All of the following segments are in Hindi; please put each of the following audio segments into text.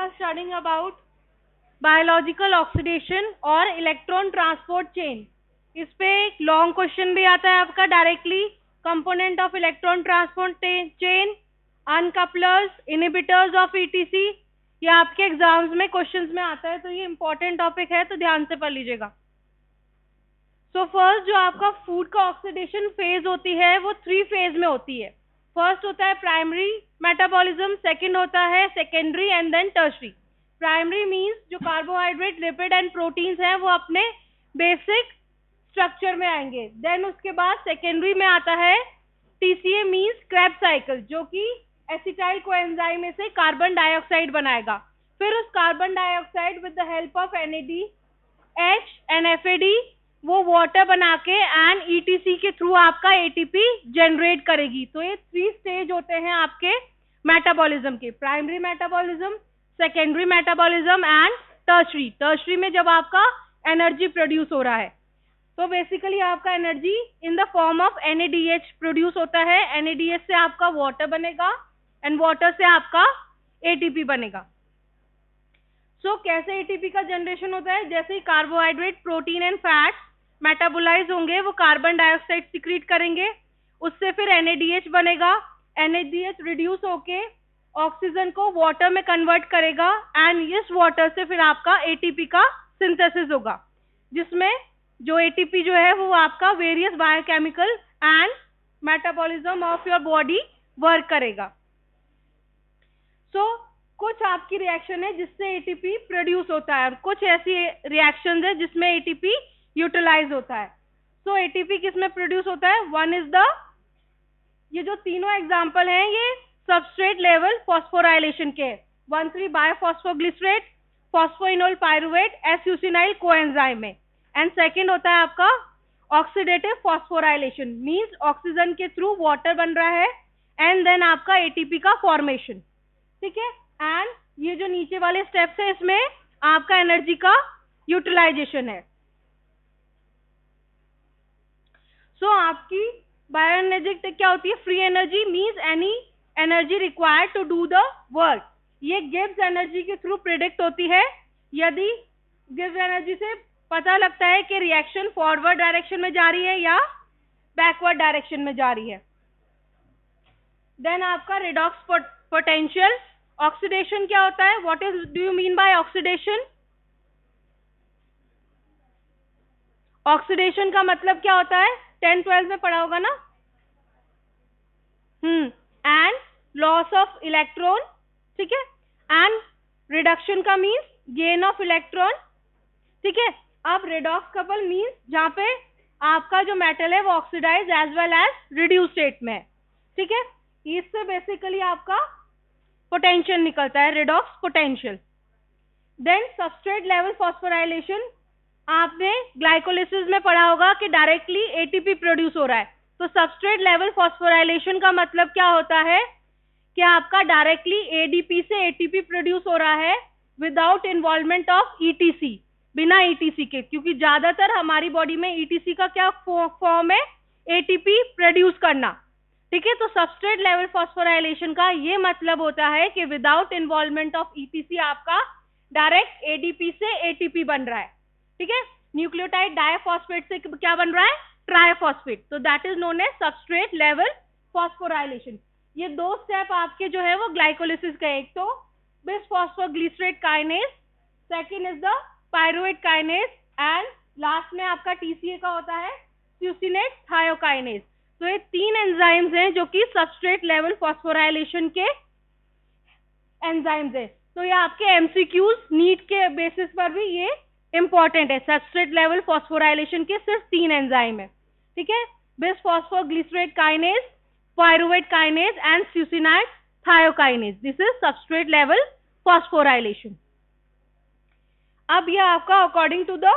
are studying about biological oxidation और इलेक्ट्रॉन ट्रांसपोर्ट चेन। इस पे एक लॉन्ग क्वेश्चन भी आता है आपका directly, component of electron transport chain, uncouplers, inhibitors of ETC. ये आपके एग्जाम्स में क्वेश्चंस में आता है, तो ये इंपॉर्टेंट टॉपिक है, तो ध्यान से पढ़ लीजिएगा। सो फर्स्ट जो आपका फूड का ऑक्सीडेशन फेज होती है वो 3 फेज में होती है। फर्स्ट होता है प्राइमरी मेटाबॉलिज्म, सेकंड होता है secondary and then tertiary. Primary means जो कार्बोहाइड्रेट, लिपिड एंड प्रोटीन्स हैं वो अपने बेसिक स्ट्रक्चर में आएंगे। देन उसके बाद सेकेंडरी में आता है टीसीए मींस क्रेब्स साइकिल, जो कि एसिटाइल कोएंजाइम में से कार्बन डाइऑक्साइड बनाएगा। फिर उस carbon dioxide with the help of NADH and FAD वो वाटर बना के एंड ETC के थ्रू आपका ATP जनरेट करेगी। तो ये 3 स्टेज होते हैं आपके मेटाबॉलिज्म के, primary metabolism, secondary metabolism and tertiary. Tertiary में जब आपका एनर्जी प्रोड्यूस हो रहा है, तो बेसिकली आपका energy in the form of NADH produce होता है। NADH से आपका वाटर बनेगा एंड वाटर से आपका ATP बनेगा। सो कैसे ATP का जनरेशन होता है? जैसे ही carbohydrate, protein and fats metabolise होंगे, वो कार्बन डाइऑक्साइड सिक्रीट करेंगे, उससे फिर NADH बनेगा। NADH रिड्यूस होके ऑक्सीजन को वाटर में कन्वर्ट करेगा एंड इस वाटर से फिर आपका ATP का सिंथेसिस होगा, जिसमें जो ATP जो है वो आपका various biochemical and metabolism of your body work करेगा। कुछ आपकी रिएक्शन है जिससे ATP प्रोड्यूस होता है और कुछ ऐसी रिएक्शन है जिसमें ATP यूटिलाइज होता है। ATP किस में प्रोड्यूस होता है? वन इज द, ये जो तीनों एग्जांपल हैं ये सबस्ट्रेट लेवल फॉस्फोराइलेशन के, 1,3 बायोफॉस्फोग्लिसरेट, फॉस्फोइनोल पाइरुवेट, S-यूसिनाइल कोएंजाइम में। एंड सेकेंड होता है आपका ऑक्सीडेटिव फॉस्फोराइलेशन, मींस ऑक्सीजन के थ्रू वाटर बन रहा है एंड देन आपका ATP का फॉर्मेशन, ठीक है। एंड ये जो नीचे वाले स्टेप्स है इसमें आपका एनर्जी का यूटिलाइजेशन है। आपकी बायोएनर्जी क्या होती है? Free energy means any energy required to do the work. ये गिब्स एनर्जी के थ्रू प्रिडिक्ट होती है। यदि गिब्स एनर्जी से पता लगता है कि रिएक्शन फॉरवर्ड डायरेक्शन में जा रही है या बैकवर्ड डायरेक्शन में जा रही है। देन आपका रिडॉक्स पोटेंशियल। ऑक्सीडेशन क्या होता है? What is do you mean by oxidation? Oxidation का मतलब क्या होता है? 10-12 में पढ़ा होगा ना। एंड लॉस ऑफ इलेक्ट्रॉन, ठीक है। एंड रिडक्शन का मीन्स गेन ऑफ इलेक्ट्रॉन, ठीक है। अब रिडॉक्स कपल मीन्स जहां पे आपका जो मेटल है वो oxidise as well as reduce state में है, ठीक है। इससे बेसिकली आपका पोटेंशियल निकलता है, redox potential. Then substrate level phosphorylation, आपने ग्लाइकोलिसिस में पढ़ा होगा कि डायरेक्टली ATP प्रोड्यूस हो रहा है। तो सबस्ट्रेट लेवल फॉस्फोराइलेशन का मतलब क्या होता है कि आपका डायरेक्टली ADP से ATP प्रोड्यूस हो रहा है विदाउट इन्वॉल्वमेंट ऑफ ETC, बिना ETC के, क्योंकि ज्यादातर हमारी बॉडी में ETC का क्या फॉर्म है? ATP प्रोड्यूस करना, ठीक है। तो सबस्ट्रेट लेवल फॉस्फोराइलेशन का ये मतलब होता है कि विदाउट इन्वॉल्वमेंट ऑफ ETC आपका डायरेक्ट ADP से ATP बन रहा है, ठीक है। न्यूक्लियोटाइड डाइफॉस्फेट से क्या बन रहा है? ट्राइफॉस्फेट। तो that is known as substrate level phosphorylation. ये 2 स्टेप आपके जो है वो ग्लाइकोलिसिस का, एक तो bisphosphoglycerate kinase, second is the pyruvate kinase and last में आपका TCA का होता है स्यूसिनेट थायोकाइनेज। तो ये 3 एंजाइम्स हैं जो कि सबस्ट्रेट लेवल फॉस्फोराइलेशन के एंजाइम्स हैं। तो ये आपके MCQs नीट के बेसिस पर भी ये इंपॉर्टेंट है। सबस्ट्रेट लेवल फॉस्फोराइलेशन के सिर्फ 3 एंजाइम है, ठीक है। Bisphosphoglycerate kinase, pyruvate kinase and succinate thiokinase. This is substrate level phosphorylation. अब यह आपका according to the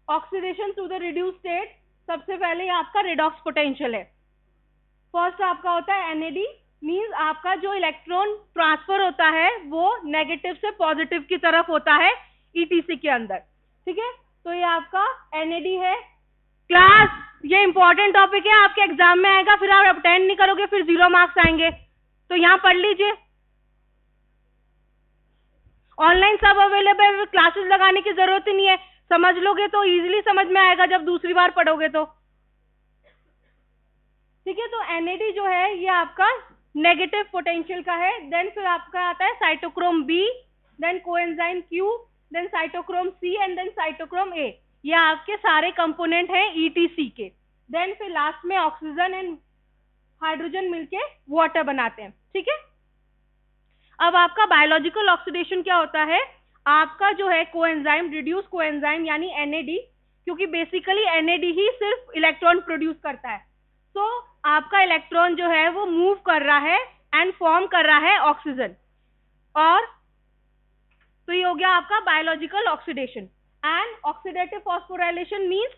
oxidation to the reduce state, सबसे पहले आपका रिडॉक्स पोटेंशियल है। फर्स्ट आपका होता है NAD, मींस आपका जो इलेक्ट्रॉन ट्रांसफर होता है वो नेगेटिव से पॉजिटिव की तरफ होता है ETC के अंदर, ठीक है। तो ये आपका NAD है। क्लास, ये इंपॉर्टेंट टॉपिक है, आपके एग्जाम में आएगा, फिर आप अटेंड नहीं करोगे फिर 0 मार्क्स आएंगे। तो यहाँ पढ़ लीजिए। ऑनलाइन सब अवेलेबल है, क्लासेस लगाने की जरूरत ही नहीं है, समझ लोगे तो इजीली समझ में आएगा जब दूसरी बार पढ़ोगे तो। ठीक है, तो NAD जो है ये आपका नेगेटिव पोटेंशियल का है। देन फिर आपका आता है cytochrome B, then coenzyme Q, then cytochrome C and then cytochrome A. ये आपके सारे कंपोनेंट हैं ETC के। देन फिर लास्ट में ऑक्सीजन एंड हाइड्रोजन मिलके वाटर बनाते हैं। ठीक है, अब आपका बायोलॉजिकल ऑक्सीडेशन क्या होता है, आपका जो है कोएंजाइम, रिड्यूस कोएंजाइम यानी NAD, क्योंकि बेसिकली NAD ही सिर्फ इलेक्ट्रॉन प्रोड्यूस करता है, तो आपका इलेक्ट्रॉन जो है वो मूव कर रहा है एंड फॉर्म कर रहा है ऑक्सीजन, और तो ये हो गया आपका biological oxidation. And oxidative phosphorylation means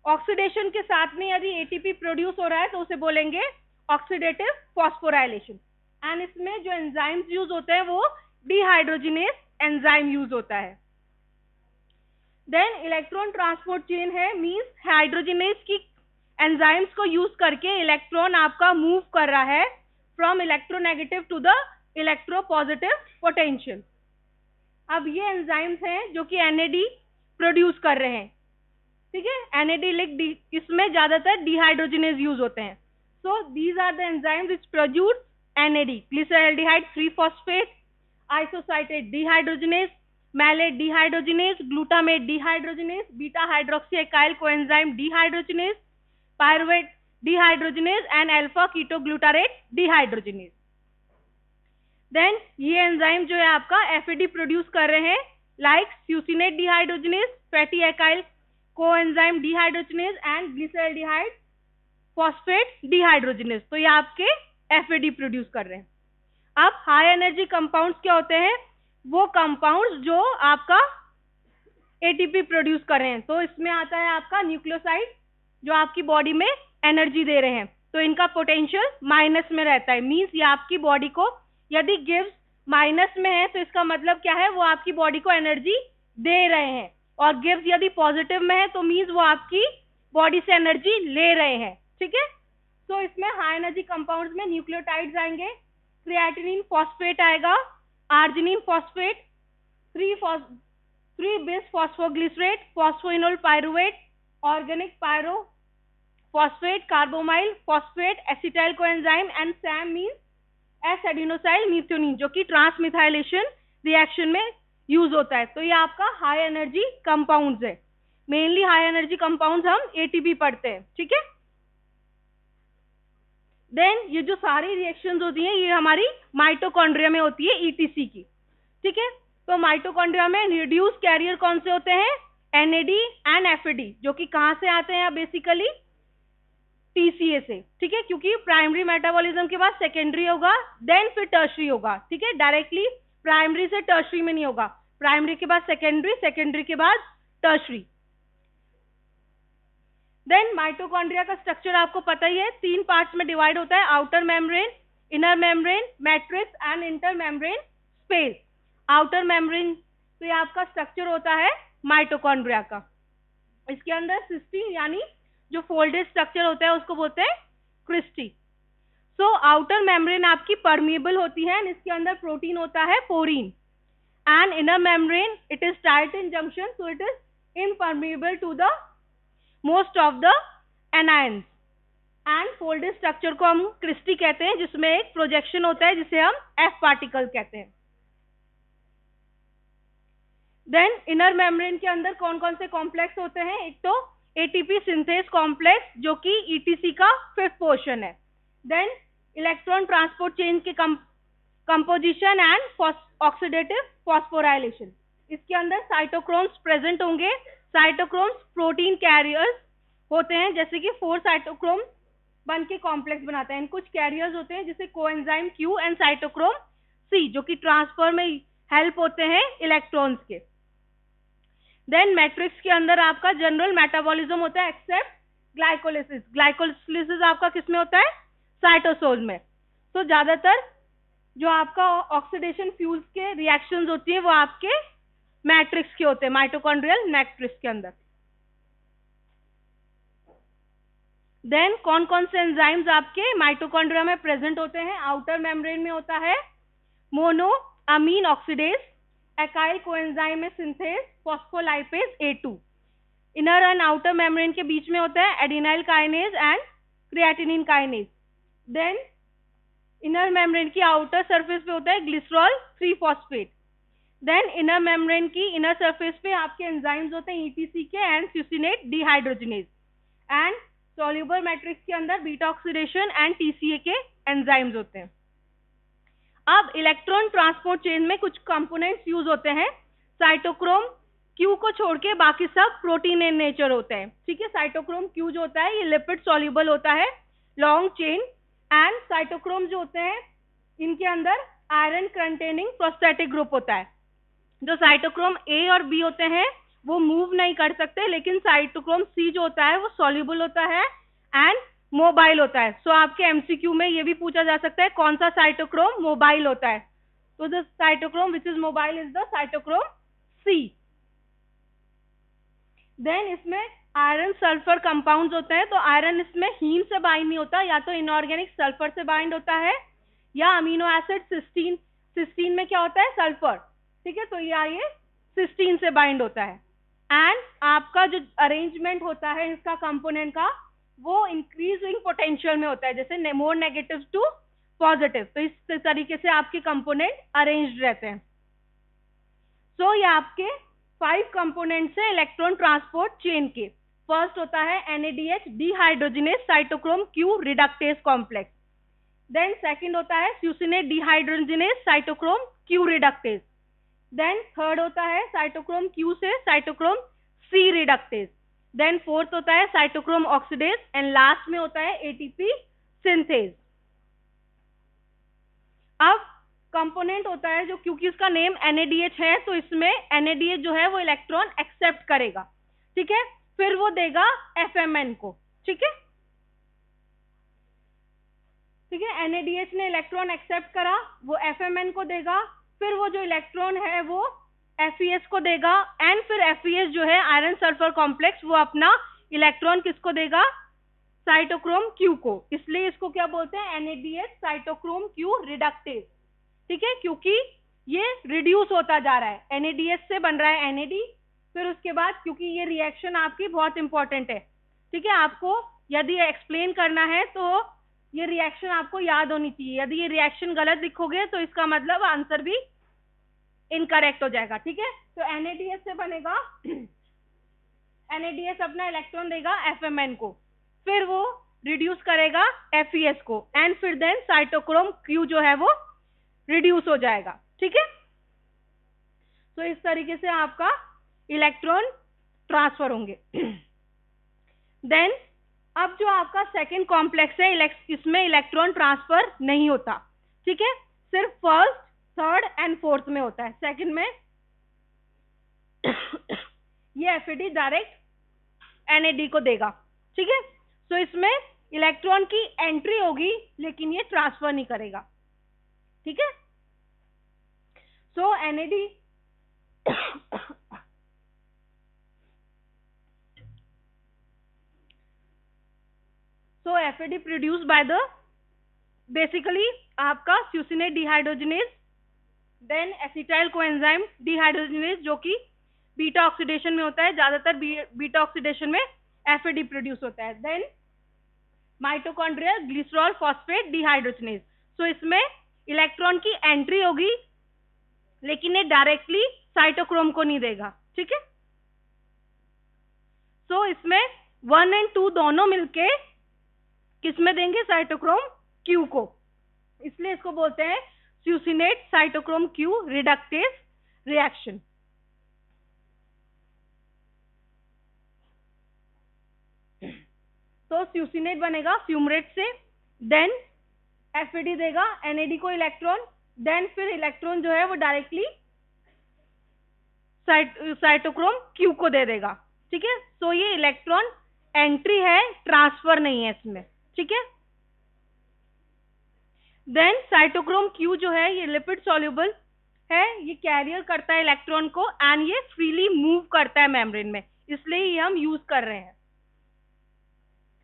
oxidation के साथ में यदि ATP प्रोड्यूस हो रहा है तो उसे बोलेंगे ऑक्सीडेटिव फॉस्फोराइलेशन। एंड इसमें जो एंजाइम्स यूज होते हैं वो डिहाइड्रोजिनेज एंजाइम यूज होता है। देन इलेक्ट्रॉन ट्रांसपोर्ट चेन है, मींस हाइड्रोजिनेज की एंजाइम्स को यूज करके इलेक्ट्रॉन आपका मूव कर रहा है from electronegative to the electropositive potential. अब ये एंजाइम्स हैं जो कि NAD प्रोड्यूस कर रहे हैं। ठीक है, NAD लिंक, इसमें ज्यादातर डिहाइड्रोजिनेज यूज होते हैं। So these are the enzymes which produce NAD: glyceraldehyde three phosphate, isocitrate dehydrogenase, malate dehydrogenase, glutamate dehydrogenase, beta hydroxy acyl coenzyme dehydrogenase, pyruvate dehydrogenase and alpha ketoglutarate dehydrogenase. Then ये एंजाइम जो है आपका FAD प्रोड्यूस कर रहे हैं, like succinate dehydrogenase, fatty acyl coenzyme dehydrogenase and glyceraldehyde phosphate dehydrogenase. तो ये आपके FAD प्रोड्यूस कर रहे हैं। अब हाई एनर्जी कंपाउंड्स क्या होते हैं, वो कंपाउंड्स जो आपका ATP प्रोड्यूस कर रहे हैं। तो इसमें आता है आपका न्यूक्लियोसाइड जो आपकी बॉडी में एनर्जी दे रहे हैं, तो इनका पोटेंशियल माइनस में रहता है। मींस ये आपकी बॉडी को यदि गिव्स माइनस में है तो इसका मतलब क्या है, वो आपकी बॉडी को एनर्जी दे रहे हैं, और गिव्स यदि पॉजिटिव में है तो मींस वो आपकी बॉडी से एनर्जी ले रहे हैं। ठीक है, तो इसमें हाई एनर्जी कंपाउंड्स में न्यूक्लियोटाइड्स आएंगे, क्रिएटिनिन फॉस्फेट आएगा, arginine phosphate, 3-bis phosphoglycerate, phosphoenol pyruvate, organic pyro phosphate, carbamoyl phosphate, acetyl coenzyme and SAM means S adenosyl methionine, जो कि ट्रांसमिथाइलेशन रिएक्शन में यूज होता है। तो ये आपका हाई एनर्जी कंपाउंड्स है। मेनली हाई एनर्जी कंपाउंड्स हम ATP पढ़ते हैं। ठीक है, देन ये जो सारी रिएक्शंस होती हैं ये हमारी माइटोकॉन्ड्रिया में होती है ETC की। ठीक है, तो माइटोकॉन्ड्रिया में रिड्यूस कैरियर कौन से होते हैं, NAD एंड FAD, जो कि कहां से आते हैं बेसिकली TCA से। ठीक है, क्योंकि प्राइमरी मेटाबॉलिज्म के बाद सेकेंडरी होगा, देन फिर टर्शरी होगा। ठीक है, डायरेक्टली प्राइमरी से टर्शरी में नहीं होगा, प्राइमरी के बाद सेकेंडरी, सेकेंडरी के बाद टर्शरी। देन माइटोकॉन्ड्रिया का स्ट्रक्चर आपको पता ही है, 3 पार्ट्स में डिवाइड होता है, outer membrane, inner membrane, matrix and inter membrane space. Outer membrane तो ये आपका स्ट्रक्चर होता है माइटोकॉन्ड्रिया का। इसके अंदर सिस्टीन यानी जो फोल्डेड स्ट्रक्चर होता है उसको बोलते हैं क्रिस्टी। सो आउटर मेम्ब्रेन आपकी परमिएबल होती है, इसके अंदर प्रोटीन होता है porin, and inner membrane it is tight in junction, so it is impermeable to the most of the anions. And folded structure को हम क्रिस्टी कहते हैं, जिसमें एक प्रोजेक्शन होता है जिसे हम F पार्टिकल कहते हैं। देन इनर मेम्ब्रेन के अंदर कौन कौन से कॉम्प्लेक्स होते हैं, एक तो ATP सिंथेस कॉम्प्लेक्स जो कि ETC का 5th पोर्शन है। देन इलेक्ट्रॉन ट्रांसपोर्ट चेन के कंपोजिशन एंड ऑक्सीडेटिव फॉस्फोराइलेशन। इसके अंदर साइटोक्रोम्स प्रेजेंट होंगे। साइटोक्रोम्स प्रोटीन कैरियर्स होते हैं, जैसे कि 4 साइटोक्रोम बन के कॉम्प्लेक्स बनाते हैं। कुछ कैरियर्स होते हैं जैसे coenzyme Q and cytochrome C, जो कि ट्रांसफर में हेल्प होते हैं इलेक्ट्रॉन्स के। देन मैट्रिक्स के अंदर आपका जनरल मेटाबॉलिज्म होता है एक्सेप्ट ग्लाइकोलिसिस। ग्लाइकोलिसिस आपका किसमें होता है, साइटोसोल में। तो ज्यादातर जो आपका ऑक्सीडेशन फ्यूल्स के रिएक्शंस होती है वो आपके मैट्रिक्स के होते हैं, माइटोकॉन्ड्रियल मैट्रिक्स के अंदर। देन कौन कौन से एंजाइम्स आपके माइटोकॉन्ड्रिया में प्रेजेंट होते हैं, आउटर मेम्ब्रेन में होता है mono amine oxidase, acyl coenzyme में synthase phospholipase A2। Inner and outer membrane के बीच में होता है adenyl kinase and creatinine kinase. Then inner membrane की आउटर सरफेस पे होता है glycerol 3 phosphate. Then inner membrane की इनर सरफेस पे आपके एंजाइम्स होते हैं ETCK and succinate dehydrogenase. And soluble matrix के अंदर बीटा ऑक्सीडेशन एंड TCA के एंजाइम्स होते हैं। अब इलेक्ट्रॉन ट्रांसपोर्ट चेन में कुछ कंपोनेंट्स यूज होते हैं। साइटोक्रोम Q को छोड़ के बाकी सब प्रोटीन इन नेचर होते हैं, ठीक है। साइटोक्रोम Q जो होता है ये लिपिड सॉल्युबल होता है, लॉन्ग चेन। एंड साइटोक्रोम जो होते हैं इनके अंदर आयरन कंटेनिंग प्रोस्टेटिक ग्रुप होता है। जो साइटोक्रोम A और B होते हैं वो मूव नहीं कर सकते, लेकिन साइटोक्रोम C जो होता है वो सॉल्युबल होता है एंड मोबाइल होता है। सो आपके MCQ में ये भी पूछा जा सकता है कौन सा साइटोक्रोम मोबाइल होता है। तो the cytochrome which is mobile is the cytochrome C। Then इसमें आयरन सल्फर कंपाउंड्स होते हैं। तो आयरन इसमें हीम से बाइंड नहीं होता, या तो इनऑर्गेनिक सल्फर से बाइंड होता है या अमीनो एसिड सिस्टीन। सिस्टीन में क्या होता है? सल्फर, ठीक है। तो ये सिस्टीन से बाइंड होता है। एंड आपका जो अरेंजमेंट होता है इसका कंपोनेंट का वो इंक्रीजिंग पोटेंशियल में होता है, जैसे मोर नेगेटिव टू पॉजिटिव। तो इस तरीके से आपके कंपोनेंट अरेंज्ड रहते हैं। सो ये आपके 5 कंपोनेंट्स है इलेक्ट्रॉन ट्रांसपोर्ट चेन के। फर्स्ट होता है NADH dehydrogenase cytochrome Q reductase complex. Then second होता है succinate dehydrogenase cytochrome Q reductase. Then third होता है साइटोक्रोम Q से cytochrome C reductase. Then fourth होता है साइटोक्रोम ऑक्सीडेज एंड लास्ट में होता है ATP सिंथेज। अब कंपोनेंट होता है जो, क्योंकि इसका नेम NADH है तो इसमें NADH जो है वो इलेक्ट्रॉन एक्सेप्ट करेगा, ठीक है। फिर वो देगा FMN को, ठीक है, ठीक है। NADH ने इलेक्ट्रॉन एक्सेप्ट करा, वो FMN को देगा। फिर वो जो इलेक्ट्रॉन है वो FES को देगा एंड फिर FES जो है आयरन सल्फर कॉम्प्लेक्स वो अपना इलेक्ट्रॉन किसको देगा? साइटोक्रोम Q को। इसलिए इसको क्या बोलते हैं? NADH साइटोक्रोम Q रिडक्टेज, ठीक है, क्योंकि ये रिड्यूस होता जा रहा है। NADH से बन रहा है NAD, फिर उसके बाद क्योंकि ये रिएक्शन आपकी बहुत इंपॉर्टेंट है, ठीक है, आपको यदि एक्सप्लेन करना है तो ये रिएक्शन आपको याद होनी चाहिए। यदि ये रिएक्शन गलत लिखोगे तो इसका मतलब आंसर भी इनकरेक्ट हो जाएगा, ठीक है। तो NADH से बनेगा, NADH अपना इलेक्ट्रॉन देगा FMN को, फिर वो रिड्यूस करेगा FES को एंड फिर देन साइटोक्रोम Q जो है वो रिड्यूस हो जाएगा, ठीक है। तो इस तरीके से आपका इलेक्ट्रॉन ट्रांसफर होंगे। देन अब जो आपका सेकेंड कॉम्प्लेक्स है इसमें इलेक्ट्रॉन ट्रांसफर नहीं होता, ठीक है, सिर्फ फर्स्ट, थर्ड एंड फोर्थ में होता है। सेकंड में ये FAD डायरेक्ट NAD को देगा, ठीक है। तो इसमें इलेक्ट्रॉन की एंट्री होगी लेकिन ये ट्रांसफर नहीं करेगा, ठीक है। सो NAD so FAD produced by the basically आपका succinate dehydrogenase, then acetyl coenzyme dehydrogenase जो कि बीटा ऑक्सीडेशन में होता है, ज्यादातर बीटा ऑक्सीडेशन में FAD प्रोड्यूस होता है। Then mitochondrial glycerol phosphate dehydrogenase. So इसमें इलेक्ट्रॉन की एंट्री होगी लेकिन ये डायरेक्टली साइटोक्रोम को नहीं देगा, ठीक है। सो इसमें 1 और 2 दोनों मिलके किसमें देंगे? साइटोक्रोम Q को। इसलिए इसको बोलते हैं स्यूसिनेट साइटोक्रोम Q रिडक्टेज रिएक्शन। तो स्यूसिनेट बनेगा फ्यूमरेट से, देन FAD देगा NAD को इलेक्ट्रॉन, देन फिर इलेक्ट्रॉन जो है वो डायरेक्टली साइटोक्रोम Q को दे देगा, ठीक है। सो ये इलेक्ट्रॉन एंट्री है, ट्रांसफर नहीं है इसमें, ठीक है। देन साइटोक्रोम Q जो है ये लिपिड सॉल्युबल है, ये कैरियर करता है इलेक्ट्रॉन को एंड ये फ्रीली मूव करता है मेम्ब्रेन में, इसलिए ये हम यूज कर रहे हैं।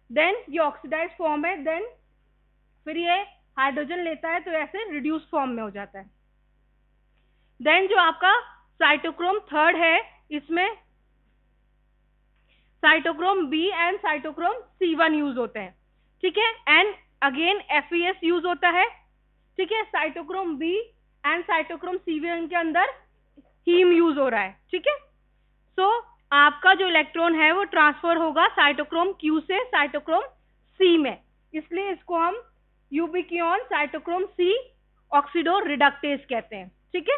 देन ये ऑक्सीडाइज फॉर्म है, देन फिर ये हाइड्रोजन लेता है तो ऐसे रिड्यूस फॉर्म में हो जाता है। देन जो आपका साइटोक्रोम थर्ड है, इसमें cytochrome B and cytochrome C1 use होते हैं, ठीक है, एंड अगेन FeS यूज होता है, ठीक है। Cytochrome B and cytochrome C1 के अंदर हीम यूज हो रहा है, ठीक है। सो आपका जो इलेक्ट्रॉन है वो ट्रांसफर होगा साइटोक्रोम Q से साइटोक्रोम C में, इसलिए इसको हम यूबिक्विनोन साइटोक्रोम C ऑक्सीडो रिडक्टेज कहते हैं, ठीक है।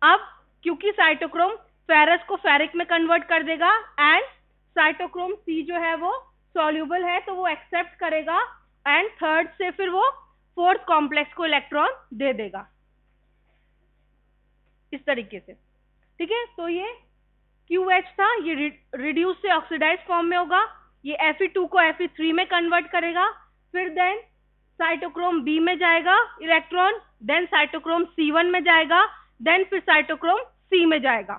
अब क्योंकि साइटोक्रोम फेरस को फेरिक में कन्वर्ट कर देगा एंड साइटोक्रोम C जो है वो सॉल्यूबल है तो वो एक्सेप्ट करेगा एंड थर्ड से फिर वो फोर्थ कॉम्प्लेक्स को इलेक्ट्रॉन दे देगा, इस तरीके से, ठीक है। तो ये QH था, ये रिड्यूस से ऑक्सीडाइज फॉर्म में होगा, ये Fe2 को Fe3 में कन्वर्ट करेगा, फिर देन साइटोक्रोम B में जाएगा इलेक्ट्रॉन, देन साइटोक्रोम C1 में जाएगा, देन फिर साइटोक्रोम C में जाएगा,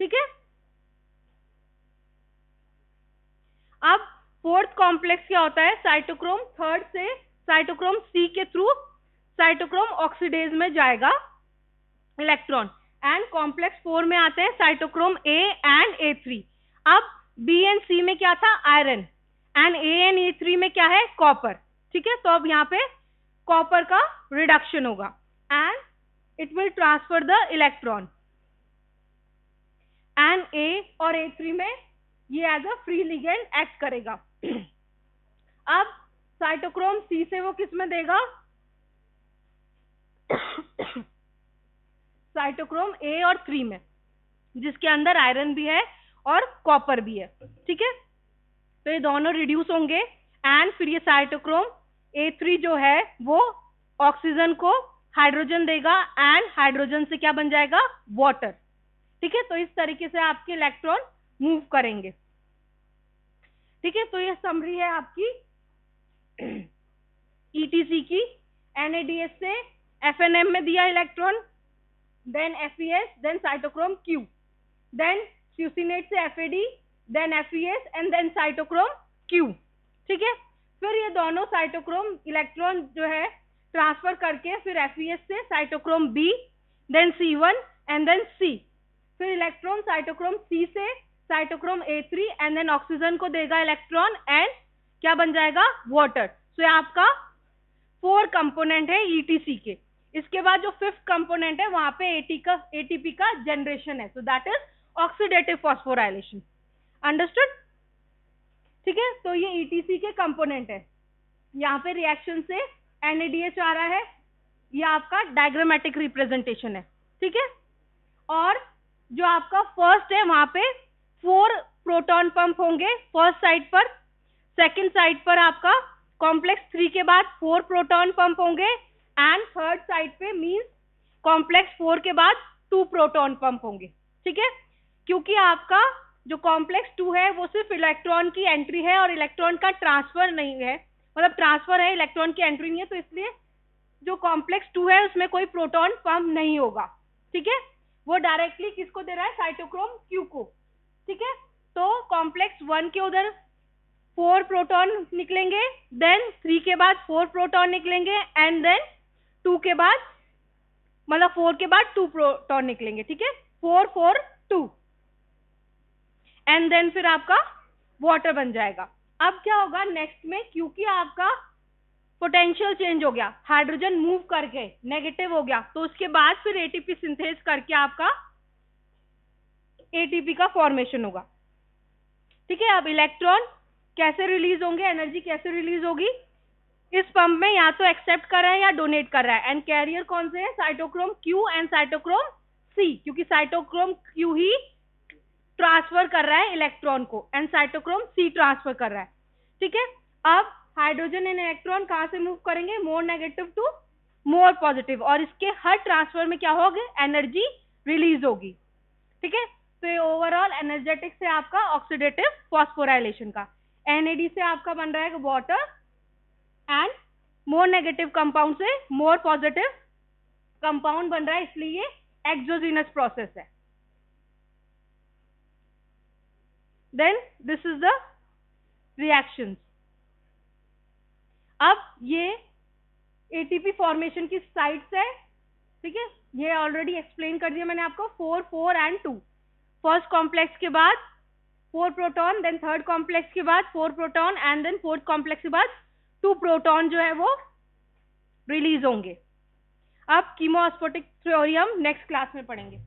ठीक है। अब फोर्थ कॉम्प्लेक्स क्या होता है, साइटोक्रोम थर्ड से साइटोक्रोम C के थ्रू साइटोक्रोम ऑक्सीडेज में जाएगा इलेक्ट्रॉन एंड कॉम्प्लेक्स 4 में आते हैं साइटोक्रोम A एंड A3। अब B एंड C में क्या था, iron, and A and A3 में क्या है, कॉपर, ठीक है। तो अब यहाँ पे कॉपर का रिडक्शन होगा and it will transfer the electron and A और A3 में ये as a free ligand act करेगा। अब साइटोक्रोम C से वो किस में देगा, साइटोक्रोम A और 3 में, जिसके अंदर आयरन भी है और कॉपर भी है, ठीक है। तो ये दोनों रिड्यूस होंगे एंड फिर ये साइटोक्रोम A3 जो है वो ऑक्सीजन को हाइड्रोजन देगा एंड हाइड्रोजन से क्या बन जाएगा, वाटर, ठीक है। तो इस तरीके से आपके इलेक्ट्रॉन मूव करेंगे, ठीक है। तो ये समरी है आपकी ETC की। NADH से FNM में दिया electron, then FeS, then cytochrome Q, then succinate से FAD, then FeS and then cytochrome Q, ठीक है। फिर ये दोनों साइटोक्रोम इलेक्ट्रॉन जो है ट्रांसफर करके फिर FeS से cytochrome B, then C1 and then C, फिर इलेक्ट्रॉन साइटोक्रोम C से cytochrome A3 and then oxygen को देगा इलेक्ट्रॉन एंड क्या बन जाएगा, वाटर। सो ये आपका 4 कंपोनेंट है ETC के। इसके बाद जो 5th कंपोनेंट है वहां पे ATP का जनरेशन है, so that is oxidative phosphorylation, understood, ठीक है। तो ये ETC के कंपोनेंट है, यहाँ पे रिएक्शन से NADH आ रहा है, ये आपका डायग्रामेटिक रिप्रेजेंटेशन है, ठीक है। और जो आपका फर्स्ट है वहां पे 4 प्रोटॉन पंप होंगे फर्स्ट साइड पर, सेकंड साइड पर आपका कॉम्प्लेक्स 3 के बाद 4 प्रोटॉन पंप होंगे एंड थर्ड साइड पे मींस कॉम्प्लेक्स 4 के बाद 2 प्रोटॉन पंप होंगे, ठीक है। क्योंकि आपका जो कॉम्प्लेक्स 2 है वो सिर्फ इलेक्ट्रॉन की एंट्री है और इलेक्ट्रॉन का ट्रांसफर नहीं है, मतलब ट्रांसफर है, इलेक्ट्रॉन की एंट्री नहीं है, तो इसलिए जो कॉम्प्लेक्स 2 है उसमें कोई प्रोटॉन पंप नहीं होगा, ठीक है। वो डायरेक्टली किसको दे रहा है, साइटोक्रोम Q को, ठीक है। तो कॉम्प्लेक्स 1 के उधर 4 प्रोटॉन निकलेंगे, देन 3 के बाद 4 प्रोटॉन निकलेंगे एंड देन 2 के बाद, मतलब 4 के बाद 2 प्रोटॉन निकलेंगे, ठीक है, 4 4 2 एंड देन फिर आपका वाटर बन जाएगा। अब क्या होगा नेक्स्ट में, क्योंकि आपका पोटेंशियल चेंज हो गया, हाइड्रोजन मूव करके नेगेटिव हो गया, तो उसके बाद फिर ATP सिंथेस करके आपका ATP का फॉर्मेशन होगा, ठीक है। अब इलेक्ट्रॉन कैसे रिलीज होंगे, एनर्जी कैसे रिलीज होगी, इस पंप में या तो एक्सेप्ट कर रहा है या डोनेट कर रहा है, एंड कैरियर कौन से है, cytochrome Q and cytochrome C, क्योंकि साइटोक्रोम Q ही ट्रांसफर कर रहा है इलेक्ट्रॉन को एंड साइटोक्रोम C ट्रांसफर कर रहा है, ठीक है। अब हाइड्रोजन एंड इलेक्ट्रॉन कहां से मूव करेंगे, more negative to more positive, और इसके हर ट्रांसफर में क्या होगा, एनर्जी रिलीज होगी, ठीक है। तो ये ओवरऑल एनर्जेटिक्स है आपका ऑक्सीडेटिव फॉस्फोराइलेशन का। NAD से आपका बन रहा है water and more negative compound से मोर पॉजिटिव कंपाउंड बन रहा है, इसलिए ये एक्सोजीनस प्रोसेस है। Then this is the reactions. अब ये ATP फॉर्मेशन की साइट्स है, ठीक है, ये ऑलरेडी एक्सप्लेन कर दिया मैंने आपको, 4 4 एंड 2। फर्स्ट कॉम्प्लेक्स के बाद 4 प्रोटॉन, देन थर्ड कॉम्प्लेक्स के बाद 4 proton and then fourth complex के बाद 2 प्रोटॉन जो है वो रिलीज होंगे। अब कीमोस्फोटिक थ्योरम नेक्स्ट क्लास में पढ़ेंगे।